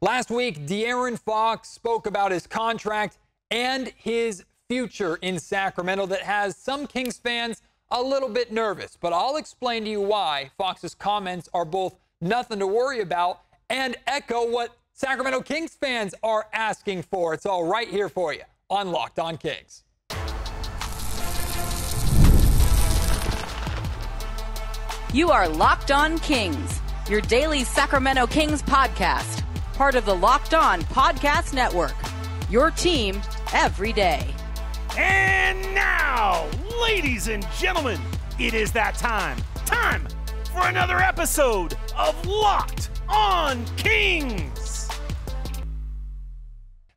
Last week, De'Aaron Fox spoke about his contract and his future in Sacramento that has some Kings fans a little bit nervous. But I'll explain to you why Fox's comments are both nothing to worry about and echo what Sacramento Kings fans are asking for. It's all right here for you on Locked On Kings. You are Locked On Kings, your daily Sacramento Kings podcast. Part of the Locked On Podcast Network, your team every day. And now, ladies and gentlemen, it is that time for another episode of Locked On Kings.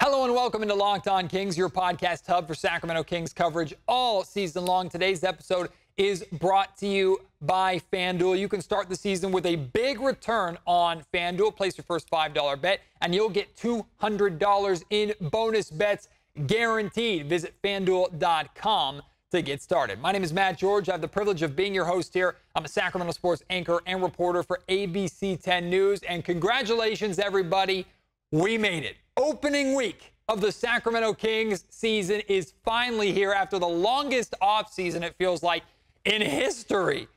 Hello and welcome into Locked On Kings, your podcast hub for Sacramento Kings coverage all season long. Today's episode is brought to you by FanDuel. You can start the season with a big return on FanDuel. Place your first $5 bet, and you'll get $200 in bonus bets guaranteed. Visit FanDuel.com to get started. My name is Matt George. I have the privilege of being your host here. I'm a Sacramento sports anchor and reporter for ABC 10 News. And congratulations, everybody. We made it. Opening week of the Sacramento Kings season is finally here after the longest offseason, it feels like, in history.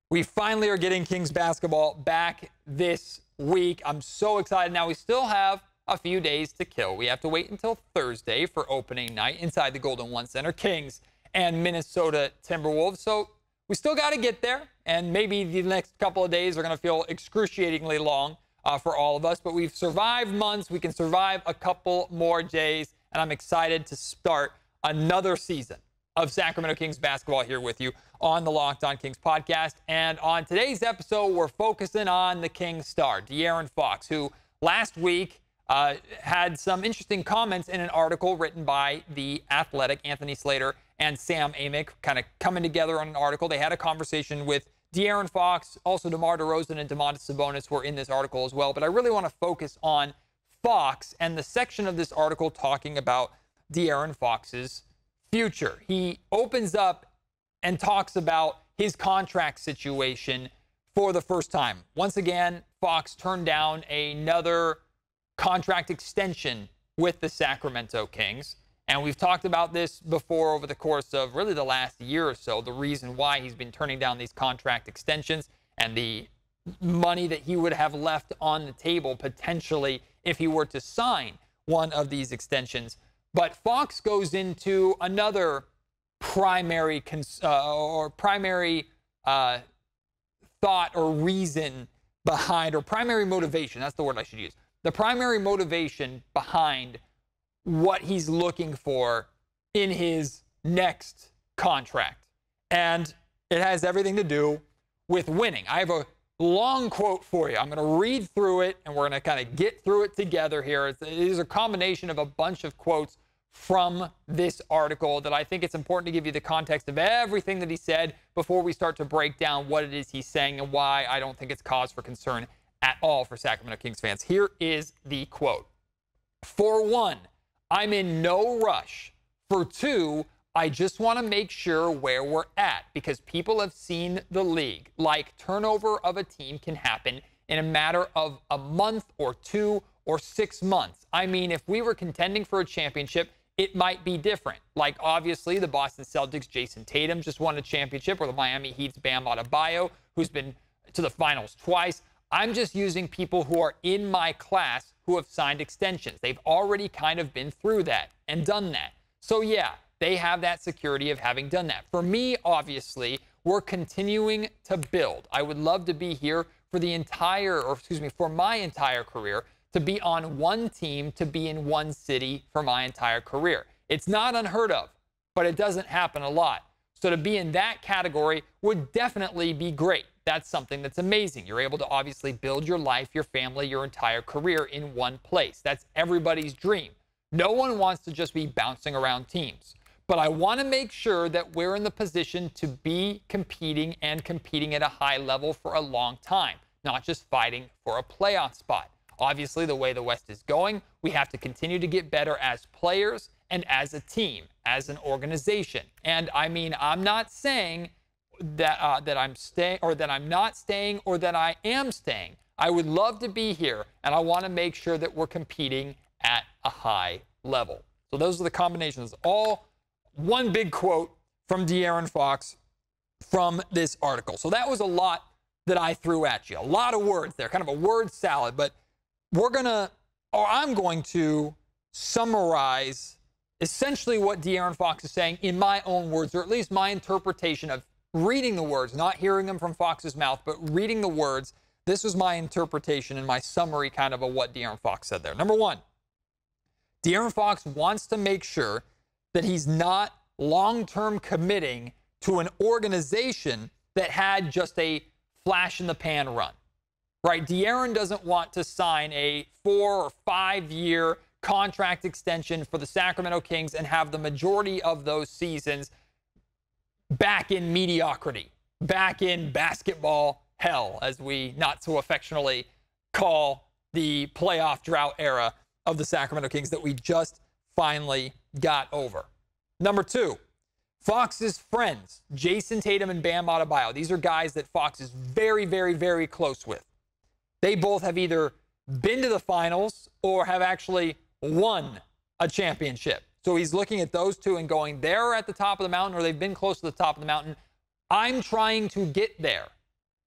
We finally are getting Kings basketball back this week. I'm so excited. Now, we still have a few days to kill. We have to wait until Thursday for opening night inside the Golden One Center, Kings and Minnesota Timberwolves. So we still got to get there, and maybe the next couple of days are going to feel excruciatingly long for all of us. But we've survived months. We can survive a couple more days, and I'm excited to start another season of Sacramento Kings basketball here with you on the Locked On Kings podcast. And on today's episode, we're focusing on the Kings star, De'Aaron Fox, who last week had some interesting comments in an article written by The Athletic, Anthony Slater and Sam Amick, kind of coming together on an article. They had a conversation with De'Aaron Fox, also DeMar DeRozan and Domantas Sabonis were in this article as well. But I really want to focus on Fox and the section of this article talking about De'Aaron Fox's future. He opens up and talks about his contract situation for the first time. Once again, Fox turned down another contract extension with the Sacramento Kings. And we've talked about this before over the course of really the last year or so, the reason why he's been turning down these contract extensions and the money that he would have left on the table potentially if he were to sign one of these extensions. But Fox goes into another primary thought or reason behind, or primary motivation, that's the word I should use. The primary motivation behind what he's looking for in his next contract. And it has everything to do with winning. I have a long quote for you. I'm going to read through it, and we're going to kind of get through it together here. It is a combination of a bunch of quotes from this article that I think it's important to give you the context of everything that he said before we start to break down what it is he's saying and why I don't think it's cause for concern at all for Sacramento Kings fans. Here is the quote. For one, I'm in no rush. For two, I just want to make sure where we're at because people have seen the league. Like turnover of a team can happen in a matter of a month or 2 or 6 months. I mean, if we were contending for a championship, it might be different. Like, obviously, the Boston Celtics' Jason Tatum just won a championship, or the Miami Heat's Bam Adebayo, who's been to the finals twice. I'm just using people who are in my class who have signed extensions. They've already kind of been through that and done that. So, yeah, they have that security of having done that. For me, obviously, we're continuing to build. I would love to be here for for my entire career, to be on one team, to be in one city for my entire career. It's not unheard of, but it doesn't happen a lot. So to be in that category would definitely be great. That's something that's amazing. You're able to obviously build your life, your family, your entire career in one place. That's everybody's dream. No one wants to just be bouncing around teams. But I want to make sure that we're in the position to be competing and competing at a high level for a long time, not just fighting for a playoff spot. Obviously, the way the West is going, we have to continue to get better as players and as a team, as an organization. And I mean, I'm not saying that I'm staying or that I'm not staying or that I am staying. I would love to be here, and I want to make sure that we're competing at a high level. So those are the combinations. All one big quote from De'Aaron Fox from this article. So that was a lot that I threw at you. A lot of words there, kind of a word salad, but I'm going to summarize essentially what De'Aaron Fox is saying in my own words, or at least my interpretation of reading the words, not hearing them from Fox's mouth, but reading the words. This was my interpretation and my summary kind of what De'Aaron Fox said there. Number one, De'Aaron Fox wants to make sure that he's not long-term committing to an organization that had just a flash-in-the-pan run, right? De'Aaron doesn't want to sign a 4 or 5 year contract extension for the Sacramento Kings and have the majority of those seasons back in mediocrity, back in basketball hell, as we not so affectionately call the playoff drought era of the Sacramento Kings that we just finally got over. Number two, Fox's friends, Jason Tatum and Bam Adebayo. These are guys that Fox is very, very, very close with. They both have either been to the finals or have actually won a championship. So he's looking at those two and going, they're at the top of the mountain or they've been close to the top of the mountain. I'm trying to get there,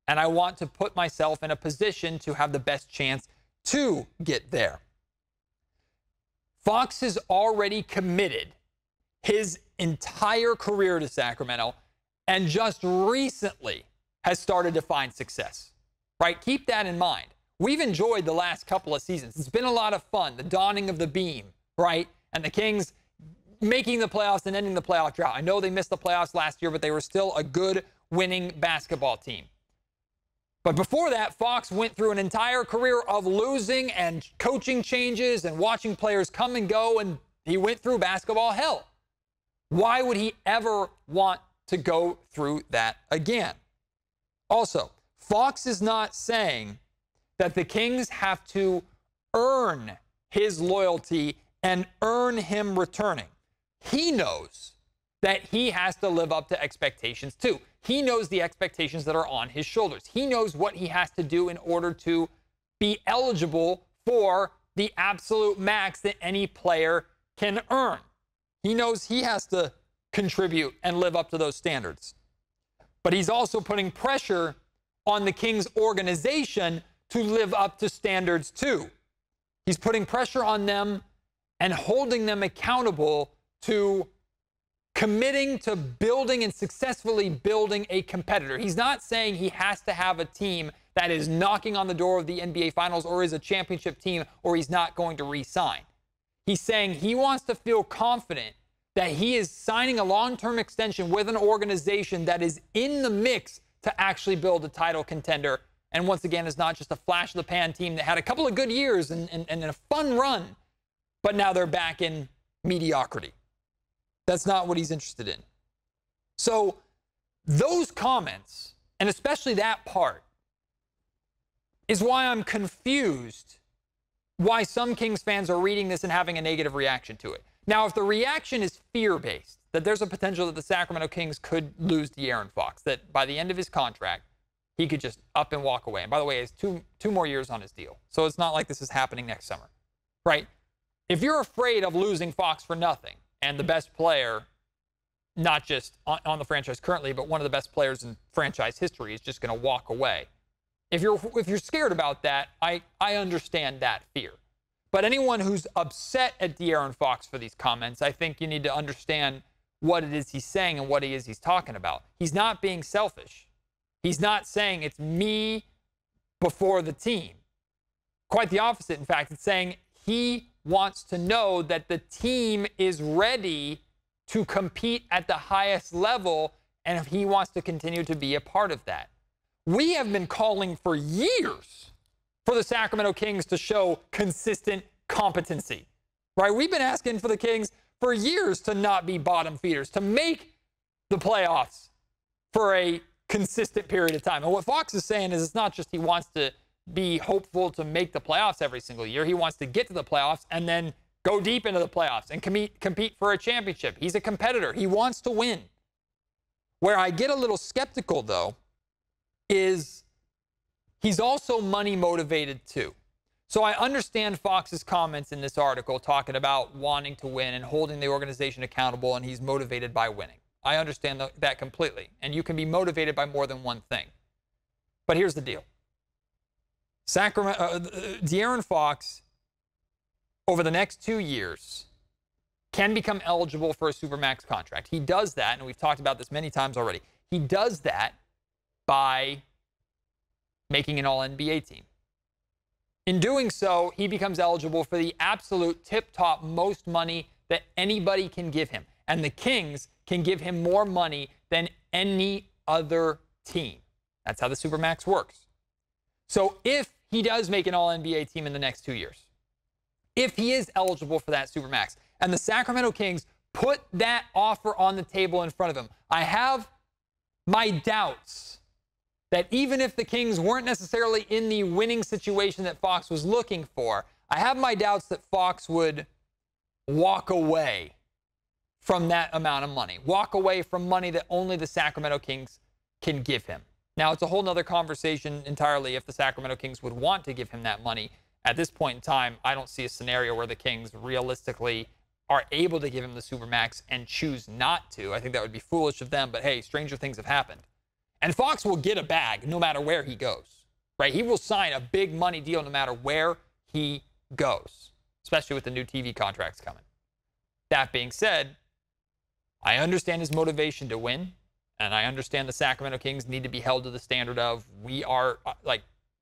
and I want to put myself in a position to have the best chance to get there. Fox has already committed his entire career to Sacramento and just recently has started to find success, right? Keep that in mind. We've enjoyed the last couple of seasons. It's been a lot of fun, the dawning of the beam, right? And the Kings making the playoffs and ending the playoff drought. I know they missed the playoffs last year, but they were still a good winning basketball team. But before that, Fox went through an entire career of losing and coaching changes and watching players come and go, and he went through basketball hell. Why would he ever want to go through that again? Also, Fox is not saying that the Kings have to earn his loyalty and earn him returning. He knows that he has to live up to expectations too. He knows the expectations that are on his shoulders. He knows what he has to do in order to be eligible for the absolute max that any player can earn. He knows he has to contribute and live up to those standards. But he's also putting pressure on the Kings organization to live up to standards too. He's putting pressure on them and holding them accountable to committing to building and successfully building a competitor. He's not saying he has to have a team that is knocking on the door of the NBA Finals or is a championship team or he's not going to re-sign. He's saying he wants to feel confident that he is signing a long-term extension with an organization that is in the mix to actually build a title contender. And once again, is not just a flash-in-the-pan team that had a couple of good years and a fun run, but now they're back in mediocrity. That's not what he's interested in. So those comments, and especially that part, is why I'm confused why some Kings fans are reading this and having a negative reaction to it. Now, if the reaction is fear-based, that there's a potential that the Sacramento Kings could lose De'Aaron Fox, that by the end of his contract, he could just up and walk away. And by the way, he has two more years on his deal. So it's not like this is happening next summer, right? If you're afraid of losing Fox for nothing, and the best player, not just on the franchise currently, but one of the best players in franchise history is just going to walk away. If you're scared about that, I understand that fear. But anyone who's upset at De'Aaron Fox for these comments, I think you need to understand what it is he's saying and what it is he's talking about. He's not being selfish. He's not saying it's me before the team. Quite the opposite, in fact. It's saying he wants to know that the team is ready to compete at the highest level, and if he wants to continue to be a part of that. We have been calling for years for the Sacramento Kings to show consistent competency, right? We've been asking for the Kings for years to not be bottom feeders, to make the playoffs for a consistent period of time. And what Fox is saying is it's not just he wants to be hopeful to make the playoffs every single year. He wants to get to the playoffs and then go deep into the playoffs and compete for a championship. He's a competitor. He wants to win. Where I get a little skeptical, though, is he's also money motivated too. So I understand Fox's comments in this article talking about wanting to win and holding the organization accountable, and he's motivated by winning. I understand that completely. And you can be motivated by more than one thing. But here's the deal. De'Aaron Fox, over the next 2 years, can become eligible for a Supermax contract. He does that, and we've talked about this many times already. He does that by making an All-NBA team. In doing so, he becomes eligible for the absolute tip-top most money that anybody can give him. And the Kings can give him more money than any other team. That's how the Supermax works. So if he does make an All-NBA team in the next 2 years, if he is eligible for that Supermax, and the Sacramento Kings put that offer on the table in front of him, I have my doubts that even if the Kings weren't necessarily in the winning situation that Fox was looking for, I have my doubts that Fox would walk away from that amount of money, walk away from money that only the Sacramento Kings can give him. Now, it's a whole nother conversation entirely if the Sacramento Kings would want to give him that money. At this point in time, I don't see a scenario where the Kings realistically are able to give him the Supermax and choose not to. I think that would be foolish of them, but hey, stranger things have happened. And Fox will get a bag no matter where he goes, right? He will sign a big money deal no matter where he goes, especially with the new TV contracts coming. That being said, I understand his motivation to win, and I understand the Sacramento Kings need to be held to the standard of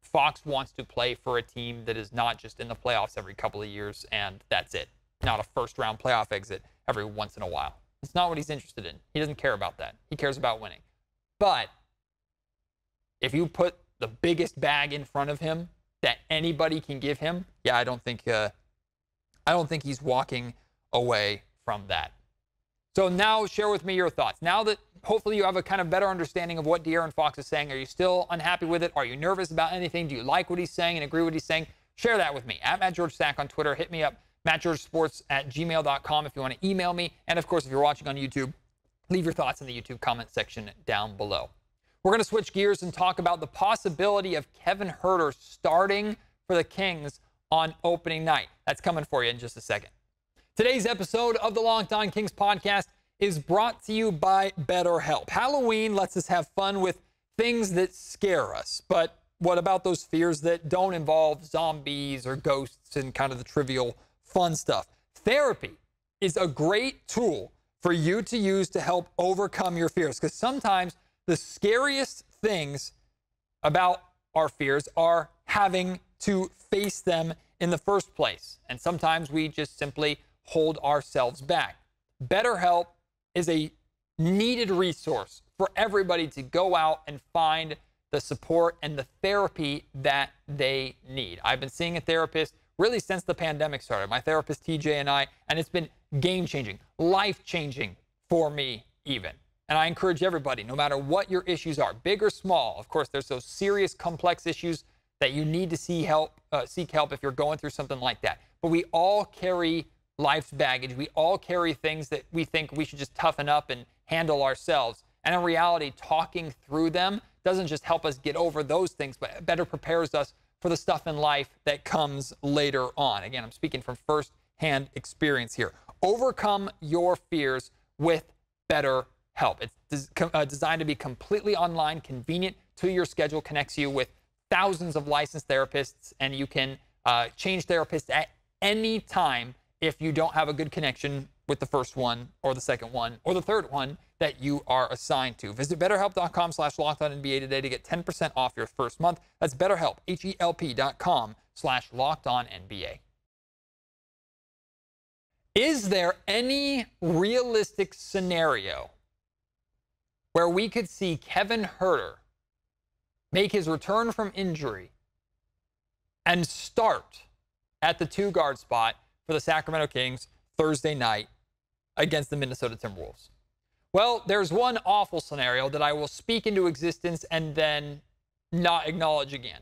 Fox wants to play for a team that is not just in the playoffs every couple of years, and that's it. Not a first-round playoff exit every once in a while. It's not what he's interested in. He doesn't care about that. He cares about winning. But if you put the biggest bag in front of him that anybody can give him, yeah, I don't think he's walking away from that. So now share with me your thoughts. Now that hopefully you have a kind of better understanding of what De'Aaron Fox is saying, are you still unhappy with it? Are you nervous about anything? Do you like what he's saying and agree with what he's saying? Share that with me. At MattGeorgeSack on Twitter. Hit me up, mattgeorgesports@gmail.com if you want to email me. And, of course, if you're watching on YouTube, leave your thoughts in the YouTube comment section down below. We're going to switch gears and talk about the possibility of Kevin Huerter starting for the Kings on opening night. That's coming for you in just a second. Today's episode of the Locked On Kings podcast is brought to you by BetterHelp. Halloween lets us have fun with things that scare us, but what about those fears that don't involve zombies or ghosts and kind of the trivial fun stuff? Therapy is a great tool for you to use to help overcome your fears, because sometimes the scariest things about our fears are having to face them in the first place, and sometimes we just simply hold ourselves back. BetterHelp is a needed resource for everybody to go out and find the support and the therapy that they need. I've been seeing a therapist really since the pandemic started, my therapist TJ and I, and it's been game-changing, life-changing for me even. And I encourage everybody, no matter what your issues are, big or small, of course, there's those serious, complex issues that you need to seek help if you're going through something like that. But we all carry life's baggage. We all carry things that we think we should just toughen up and handle ourselves. And in reality, talking through them doesn't just help us get over those things, but it better prepares us for the stuff in life that comes later on. Again, I'm speaking from first-hand experience here. Overcome your fears with BetterHelp. It's designed to be completely online, convenient to your schedule, connects you with thousands of licensed therapists, and you can change therapists at any time if you don't have a good connection with the first one or the second one or the third one that you are assigned to. Visit BetterHelp.com/LockedOnNBA today to get 10% off your first month. That's BetterHelp, HELP.com/LockedOnNBA. Is there any realistic scenario where we could see Kevin Huerter make his return from injury and start at the two-guard spot for the Sacramento Kings Thursday night against the Minnesota Timberwolves? Well, there's one awful scenario that I will speak into existence and then not acknowledge again.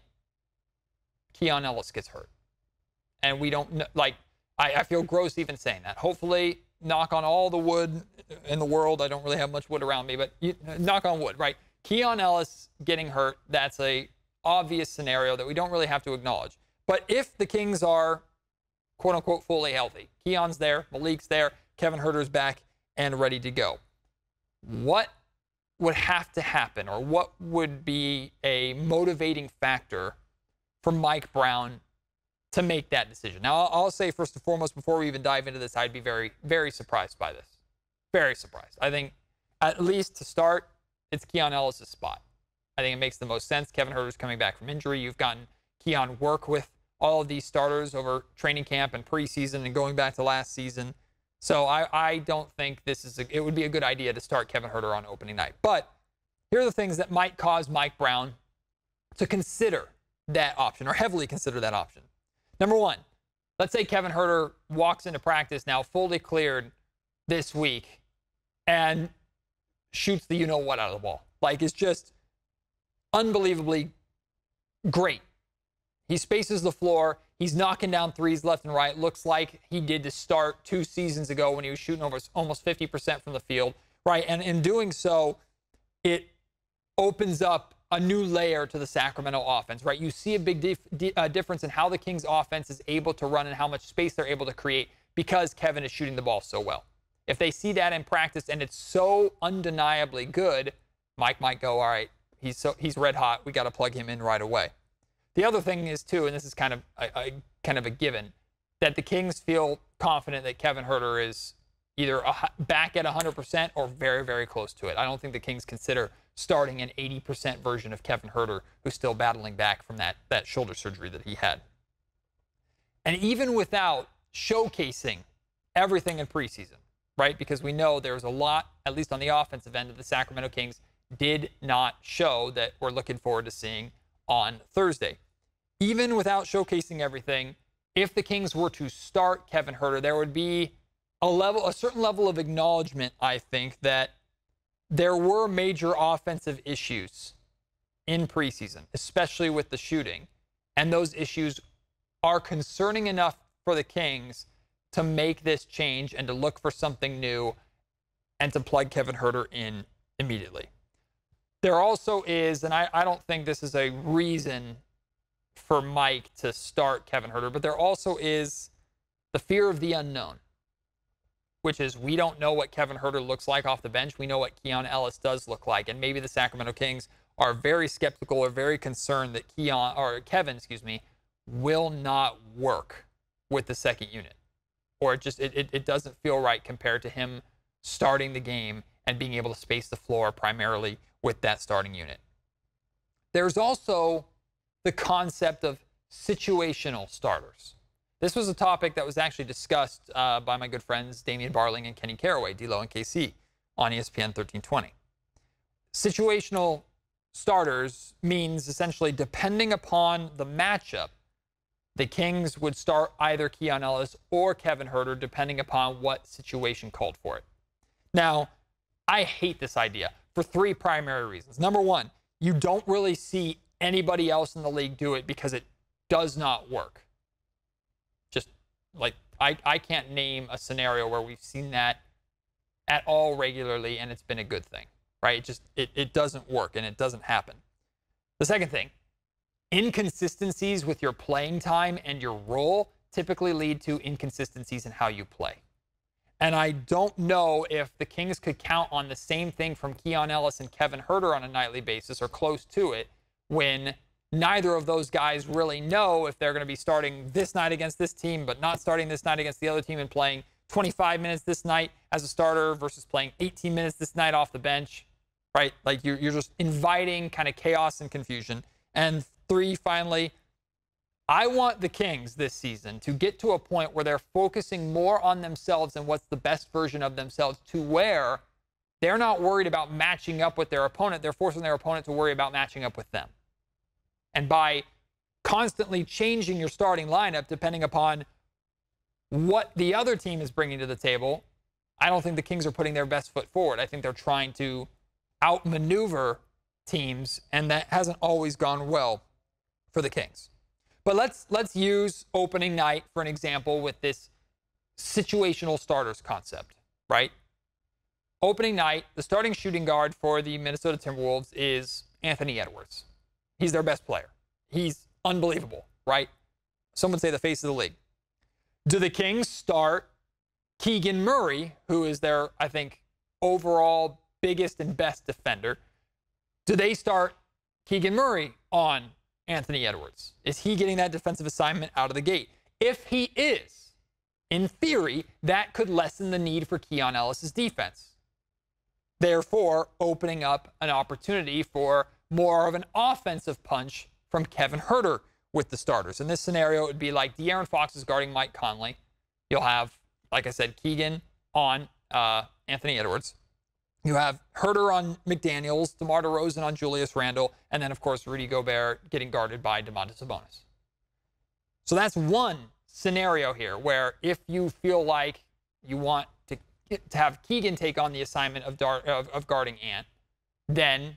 Keon Ellis gets hurt. And we don't know, I feel gross even saying that. Hopefully, knock on all the wood in the world. I don't really have much wood around me, but knock on wood, right? Keon Ellis getting hurt, that's a obvious scenario that we don't really have to acknowledge. But if the Kings are, quote unquote, fully healthy, Keon's there, Malik's there, Kevin Huerter's back and ready to go, what would have to happen, or what would be a motivating factor for Mike Brown to make that decision? Now, I'll say first and foremost, before we even dive into this, I'd be very, very surprised by this. Very surprised. I think at least to start, it's Keon Ellis' spot. I think it makes the most sense. Kevin Huerter's coming back from injury. You've gotten Keon work with all of these starters over training camp and preseason and going back to last season. So I don't think it would be a good idea to start Kevin Huerter on opening night. But here are the things that might cause Mike Brown to consider that option, or heavily consider that option. Number one, let's say Kevin Huerter walks into practice now fully cleared this week and shoots the you-know-what out of the ball. Like, it's just unbelievably great. He spaces the floor. He's knocking down threes left and right. Looks like he did to start 2 seasons ago when he was shooting almost 50% from the field, right? And in doing so, it opens up a new layer to the Sacramento offense, right? You see a big difference in how the Kings offense is able to run and how much space they're able to create because Kevin is shooting the ball so well. If they see that in practice and it's so undeniably good, Mike might go, all right, he's red hot. We got to plug him in right away. The other thing is, too, and this is kind of a given, that the Kings feel confident that Kevin Huerter is either back at 100% or very, very close to it. I don't think the Kings consider starting an 80% version of Kevin Huerter, who's still battling back from that shoulder surgery that he had. And even without showcasing everything in preseason, right? Because we know there's a lot, at least on the offensive end, of the Sacramento Kings did not show that we're looking forward to seeing on Thursday. Even without showcasing everything, if the Kings were to start Kevin Huerter, there would be a certain level of acknowledgement, I think, that there were major offensive issues in preseason, especially with the shooting. And those issues are concerning enough for the Kings to make this change and to look for something new and to plug Kevin Huerter in immediately. There also is, and I don't think this is a reason for Mike to start Kevin Huerter, but there also is the fear of the unknown, which is we don't know what Kevin Huerter looks like off the bench. We know what Keon Ellis does look like, and maybe the Sacramento Kings are very skeptical or very concerned that Kevin will not work with the second unit, or it doesn't feel right compared to him starting the game and being able to space the floor primarily with that starting unit. There's also the concept of situational starters. This was a topic that was actually discussed by my good friends Damian Barling and Kenny Caraway, D-Lo and KC, on ESPN 1320. Situational starters means essentially, depending upon the matchup, the Kings would start either Keon Ellis or Kevin Huerter, depending upon what situation called for it. Now, I hate this idea for 3 primary reasons. Number one, you don't really see anybody else in the league do it because it does not work. Just like I can't name a scenario where we've seen that at all regularly and it's been a good thing, right? It doesn't work and it doesn't happen. The second thing, inconsistencies with your playing time and your role typically lead to inconsistencies in how you play. And I don't know if the Kings could count on the same thing from Keon Ellis and Kevin Huerter on a nightly basis or close to it, when neither of those guys really know if they're going to be starting this night against this team, but not starting this night against the other team, and playing 25 minutes this night as a starter versus playing 18 minutes this night off the bench, right? Like you're just inviting kind of chaos and confusion. And 3, finally, I want the Kings this season to get to a point where they're focusing more on themselves and what's the best version of themselves, to where they're not worried about matching up with their opponent. They're forcing their opponent to worry about matching up with them. And by constantly changing your starting lineup depending upon what the other team is bringing to the table, I don't think the Kings are putting their best foot forward. I think they're trying to outmaneuver teams, and that hasn't always gone well for the Kings. But let's use opening night for an example with this situational starters concept, right? Opening night, the starting shooting guard for the Minnesota Timberwolves is Anthony Edwards. He's their best player. He's unbelievable, right? Some would say the face of the league. Do the Kings start Keegan Murray, who is their, I think, overall biggest and best defender? Do they start Keegan Murray on Anthony Edwards? Is he getting that defensive assignment out of the gate? If he is, in theory, that could lessen the need for Keon Ellis's defense, therefore opening up an opportunity for more of an offensive punch from Kevin Huerter with the starters. In this scenario, it would be like De'Aaron Fox is guarding Mike Conley. You'll have, like I said, Keegan on Anthony Edwards. You have Huerter on McDaniels, DeMar DeRozan on Julius Randle, and then, of course, Rudy Gobert getting guarded by Domantas Sabonis. So that's one scenario here where if you feel like you want to have Keegan take on the assignment of guarding Ant, then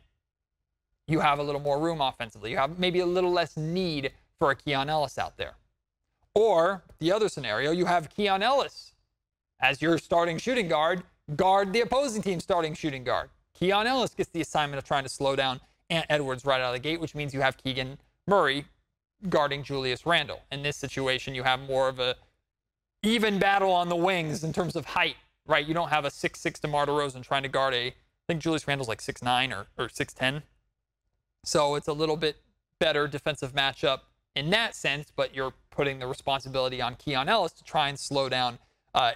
you have a little more room offensively. You have maybe a little less need for a Keon Ellis out there. Or the other scenario, you have Keon Ellis as your starting shooting guard the opposing team's starting shooting guard. Keon Ellis gets the assignment of trying to slow down Ant Edwards right out of the gate, which means you have Keegan Murray guarding Julius Randle. In this situation, you have more of a even battle on the wings in terms of height, right? You don't have a 6'6" DeMar DeRozan trying to guard I think Julius Randle's like 6'9" or 6'10". So it's a little bit better defensive matchup in that sense, but you're putting the responsibility on Keon Ellis to try and slow down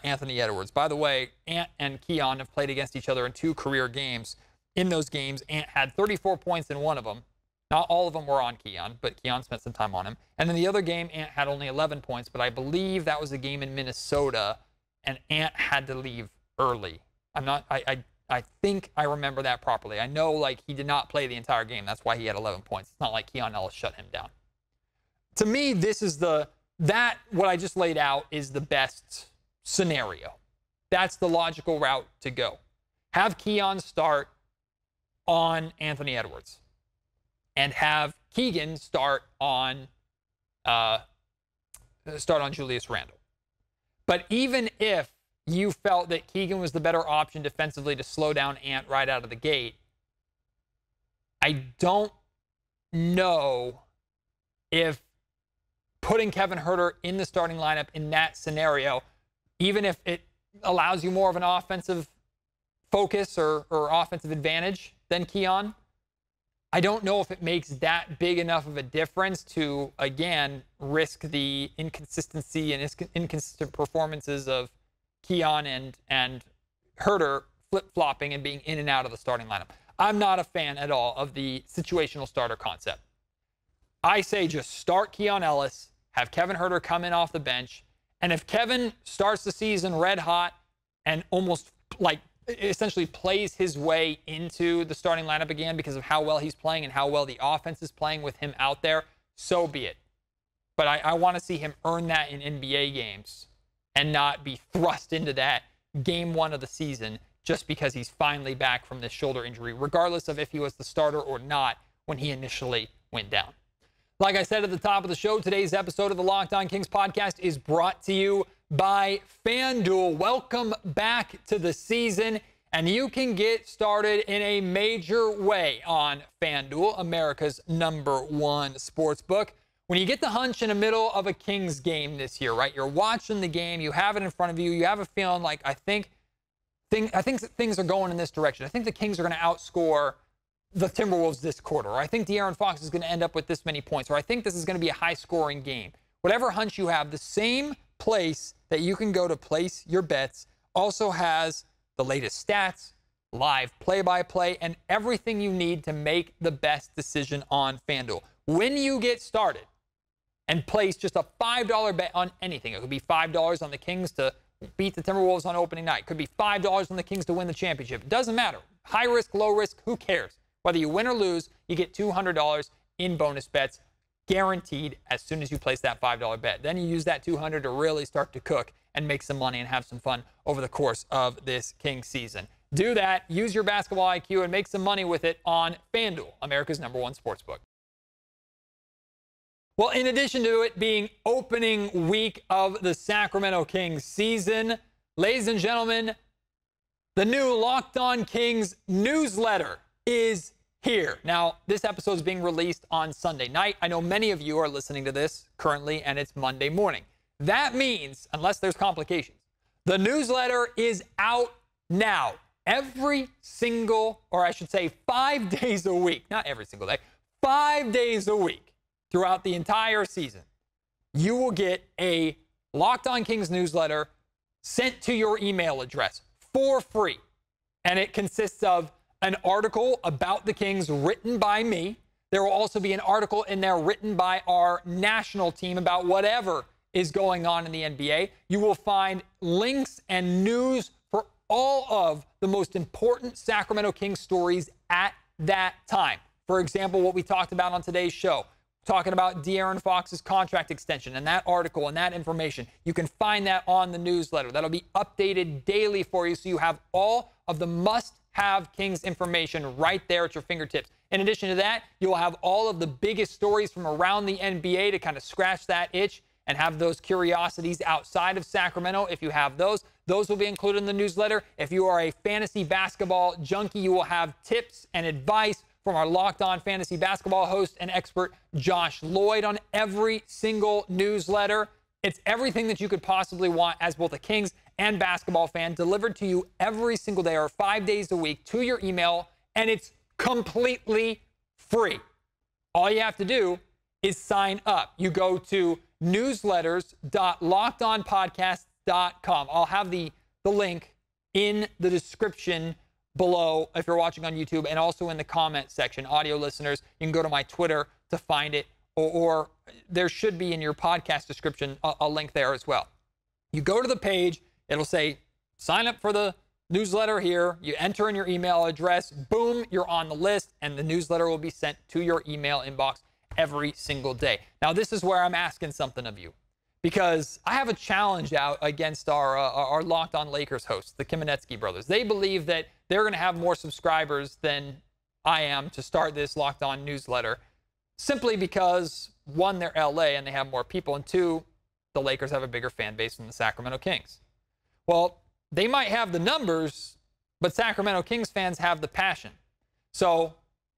Anthony Edwards. By the way, Ant and Keon have played against each other in 2 career games. In those games, Ant had 34 points in one of them. Not all of them were on Keon, but Keon spent some time on him. And then the other game, Ant had only 11 points, but I believe that was a game in Minnesota, and Ant had to leave early. I think I remember that properly. I know, like, he did not play the entire game. That's why he had 11 points. It's not like Keon Ellis shut him down. To me, this is what I just laid out is the best scenario. That's the logical route to go. Have Keon start on Anthony Edwards and have Keegan start on Julius Randle. But even if you felt that Keegan was the better option defensively to slow down Ant right out of the gate, I don't know if putting Kevin Huerter in the starting lineup in that scenario, even if it allows you more of an offensive focus or offensive advantage than Keon, I don't know if it makes that big enough of a difference to, again, risk the inconsistency and inconsistent performances of Keon and Huerter flip-flopping and being in and out of the starting lineup. I'm not a fan at all of the situational starter concept. I say just start Keon Ellis, have Kevin Huerter come in off the bench, and if Kevin starts the season red hot and almost like essentially plays his way into the starting lineup again because of how well he's playing and how well the offense is playing with him out there, so be it. But I want to see him earn that in NBA games and not be thrust into that game 1 of the season just because he's finally back from this shoulder injury, regardless of if he was the starter or not when he initially went down. Like I said at the top of the show, today's episode of the Locked On Kings podcast is brought to you by FanDuel. Welcome back to the season, and you can get started in a major way on FanDuel, America's #1 sportsbook. When you get the hunch in the middle of a Kings game this year, right? You're watching the game, you have it in front of you, you have a feeling like, I think things are going in this direction. I think the Kings are going to outscore the Timberwolves this quarter, or I think De'Aaron Fox is going to end up with this many points, or I think this is going to be a high-scoring game. Whatever hunch you have, the same place that you can go to place your bets also has the latest stats, live play-by-play, and everything you need to make the best decision on FanDuel. When you get started and place just a $5 bet on anything, it could be $5 on the Kings to beat the Timberwolves on opening night. It could be $5 on the Kings to win the championship. It doesn't matter. High risk, low risk, who cares? Whether you win or lose, you get $200 in bonus bets guaranteed as soon as you place that $5 bet. Then you use that $200 to really start to cook and make some money and have some fun over the course of this Kings season. Do that. Use your basketball IQ and make some money with it on FanDuel, America's #1 sportsbook. Well, in addition to it being opening week of the Sacramento Kings season, ladies and gentlemen, the new Locked On Kings newsletter is here. Now, this episode is being released on Sunday night. I know many of you are listening to this currently, and it's Monday morning. That means, unless there's complications, the newsletter is out now. Every single, or I should say 5 days a week, not every single day, 5 days a week throughout the entire season, you will get a Locked On Kings newsletter sent to your email address for free. And it consists of an article about the Kings written by me. There will also be an article in there written by our national team about whatever is going on in the NBA. You will find links and news for all of the most important Sacramento Kings stories at that time. For example, what we talked about on today's show, talking about De'Aaron Fox's contract extension and that article and that information. You can find that on the newsletter. That'll be updated daily for you, so you have all of the must-have Kings information right there at your fingertips. In addition to that, you'll have all of the biggest stories from around the NBA to kind of scratch that itch and have those curiosities outside of Sacramento. If you have those will be included in the newsletter. If you are a fantasy basketball junkie, you will have tips and advice from our Locked On Fantasy Basketball host and expert, Josh Lloyd, on every single newsletter. It's everything that you could possibly want as both a Kings and basketball fan, delivered to you every single day or 5 days a week to your email, and it's completely free. All you have to do is sign up. You go to newsletters.lockedonpodcast.com. I'll have the link in the description below if you're watching on YouTube, and also in the comment section. Audio listeners, you can go to my Twitter to find it, or there should be in your podcast description a link there as well. You go to the page, it'll say sign up for the newsletter here. You enter in your email address, boom, you're on the list, and the newsletter will be sent to your email inbox every single day. Now, this is where I'm asking something of you, because I have a challenge out against our Locked On Lakers hosts, the Kamenetsky brothers. They believe that they're going to have more subscribers than I am to start this Locked On newsletter, simply because, one, they're LA and they have more people, and two, the Lakers have a bigger fan base than the Sacramento Kings. Well, they might have the numbers, but Sacramento Kings fans have the passion. So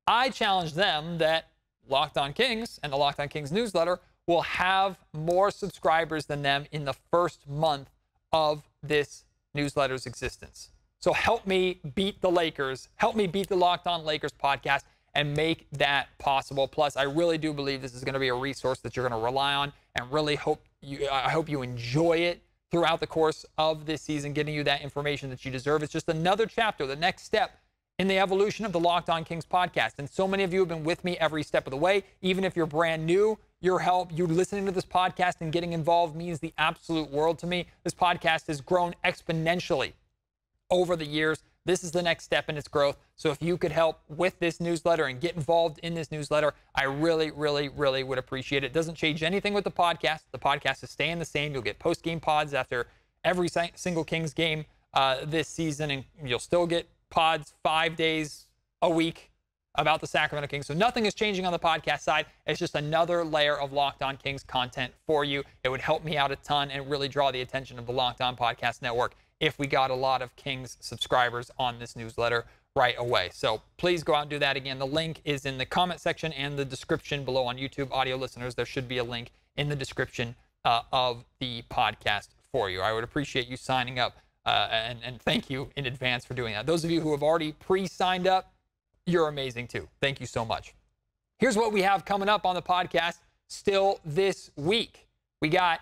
I challenge them that Locked On Kings and the Locked On Kings newsletter will have more subscribers than them in the first month of this newsletter's existence. So help me beat the Lakers, help me beat the Locked On Lakers podcast, and make that possible. Plus, I really do believe this is going to be a resource that you're going to rely on, and really I hope you enjoy it throughout the course of this season, getting you that information that you deserve. It's just another chapter, the next step in the evolution of the Locked On Kings podcast. And so many of you have been with me every step of the way. Even if you're brand new, your help, you listening to this podcast and getting involved means the absolute world to me. This podcast has grown exponentially over the years. This is the next step in its growth. So if you could help with this newsletter and get involved in this newsletter, I really, really, really would appreciate it. It doesn't change anything with the podcast. The podcast is staying the same. You'll get post-game pods after every single Kings game this season, and you'll still get pods 5 days a week about the Sacramento Kings. So nothing is changing on the podcast side. It's just another layer of Locked On Kings content for you. It would help me out a ton and really draw the attention of the Locked On Podcast Network if we got a lot of Kings subscribers on this newsletter right away. So please go out and do that. Again, the link is in the comment section and the description below on YouTube. Audio listeners, there should be a link in the description of the podcast for you. I would appreciate you signing up, and thank you in advance for doing that. Those of you who have already pre-signed up, you're amazing too. Thank you so much. Here's what we have coming up on the podcast still this week. We got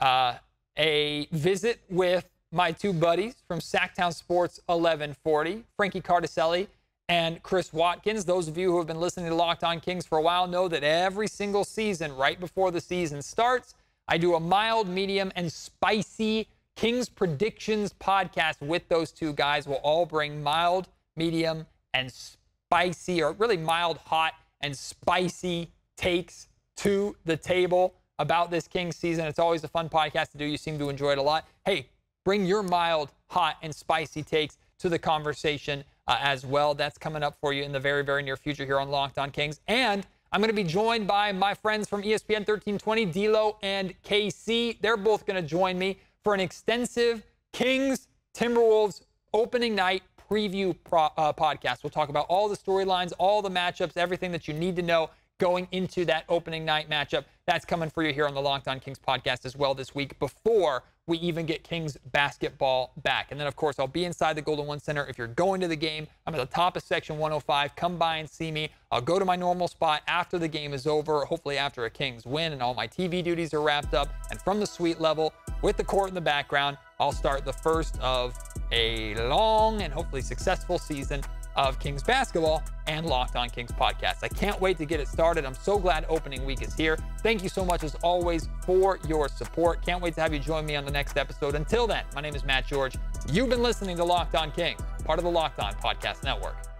a visit with my two buddies from Sacktown Sports 1140, Frankie Cardicelli and Chris Watkins. Those of you who have been listening to Locked On Kings for a while know that every single season, right before the season starts, I do a mild, medium, and spicy Kings predictions podcast with those two guys. We'll all bring mild, medium, and spicy, or really mild, hot, and spicy takes to the table about this Kings season. It's always a fun podcast to do. You seem to enjoy it a lot. Hey, bring your mild, hot, and spicy takes to the conversation as well. That's coming up for you in the very, very near future here on Locked On Kings. And I'm going to be joined by my friends from ESPN 1320, D'Lo and KC. They're both going to join me for an extensive Kings-Timberwolves opening night preview podcast. We'll talk about all the storylines, all the matchups, everything that you need to know going into that opening night matchup. That's coming for you here on the Locked On Kings podcast as well this week before we even get Kings basketball back. And then, of course, I'll be inside the Golden One Center. If you're going to the game, I'm at the top of Section 105. Come by and see me. I'll go to my normal spot after the game is over, hopefully after a Kings win and all my TV duties are wrapped up. And from the suite level, with the court in the background, I'll start the first of a long and hopefully successful season of Kings basketball and Locked On Kings podcast. I can't wait to get it started. I'm so glad opening week is here. Thank you so much, as always, for your support. Can't wait to have you join me on the next episode. Until then, my name is Matt George. You've been listening to Locked On Kings, part of the Locked On Podcast Network.